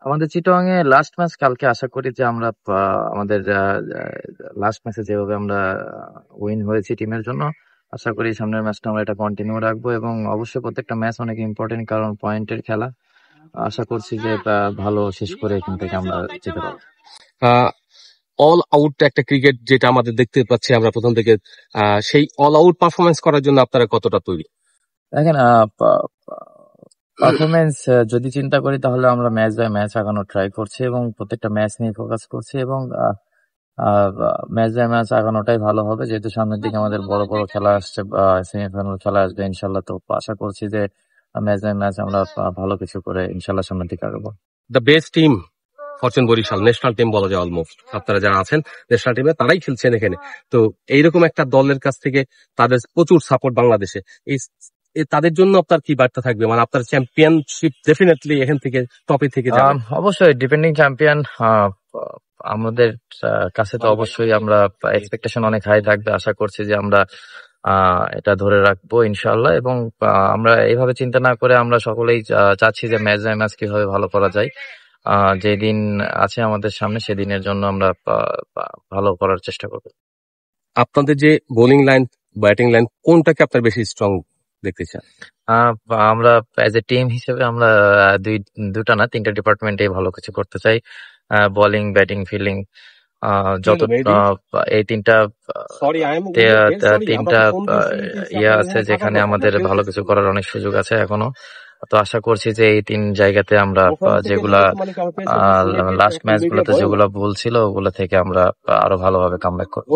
আমাদের চিটাগাং এ last match কালকে, আশা করি যে আমরা আমাদের লাস্ট ম্যাচে যেভাবে আমরা উইন হয়েছি টিমের জন্য, আশা করি সামনের ম্যাচটা আমরা এটা কন্টিনিউ রাখবো। এবং অবশ্যই প্রত্যেকটা ম্যাচ অনেক ইম্পর্টেন্ট, কারণ পয়েন্টের খেলা। আশা করছি যে এটা ভালো শেষ করে এখান থেকে আমরা যেতে পারবো। অল আউট একটা ক্রিকেট যেটা আমাদের দেখতে পাচ্ছি আমরা প্রথম থেকে, সেই অল আউট পারফরমেন্স করার জন্য আপনারা কতটা তৈরি? দেখেন, পারফরমেন্স যদি চিন্তা করি তাহলে আমরা ম্যাচ বাই ম্যাচ আগানোর ট্রাই করছি এবং প্রত্যেকটা ম্যাচ নিয়ে ফোকাস করছি, এবং ম্যাচ বাই ম্যাচ আগানোটাই ভালো হবে, যেহেতু সামনের দিকে আমাদের বড় বড় খেলা আসছে, সেমিফাইনাল খেলা আসবে ইনশাল্লাহ। তো আশা করছি যে ম্যাচ বাই ম্যাচ আমরা ভালো কিছু করে ইনশাল্লাহ সামনের দিকে আগাবো। The best team Fortune Barishal, national team বলা যায় অলমোস্ট। আপনারা যারা আছেন ন্যাশনাল টিমে তারাই খেলছেন এখানে। তো এইরকম একটা দলের কাছ থেকে তাদের প্রচুর সাপোর্ট বাংলাদেশে, তাদের জন্য আপনার কি বার্তা থাকবে? মানে আপনার চ্যাম্পিয়নশিপ ডেফিনেটলি এখান থেকে টপে থেকে যাবে। অবশ্যই ডিপেন্ডিং চ্যাম্পিয়ন আমাদের কাছে, তো অবশ্যই আমরা এক্সপেকটেশন অনেক হাই থাকবে। আশা করছি যে আমরা এটা ধরে রাখবো ইনশাআল্লাহ, এবং আমরা এইভাবে চিন্তা না করে আমরা সকলেই চাচ্ছি যে ম্যাচ বাই ম্যাচ কিভাবে ভালো করা যায়। যেদিন আছে আমাদের সামনে সেদিনের জন্য আমরা ভালো করার চেষ্টা করবো। আপনাদের যে বোলিং লাইন, ব্যাটিং লাইন, কোনটাকে আপনার বেশি স্ট্রং দেখতে চান? আমরা অ্যাজ এ টিম হিসেবে আমরা দুটা না, তিনটা ডিপার্টমেন্টে ভালো কিছু করতে চাই। বোলিং, ব্যাটিং, ফিল্ডিং, যত এই তিনটা ইয়ে আছে যেখানে আমাদের ভালো কিছু করার অনেক সুযোগ আছে এখনো। তো আশা করছি যে এই তিন জায়গাতে আমরা যেগুলা লাস্ট ম্যাচ গুলোতে যেগুলা ভুল ছিল ওগুলো থেকে আমরা আরো ভালোভাবে কামব্যাক করবো।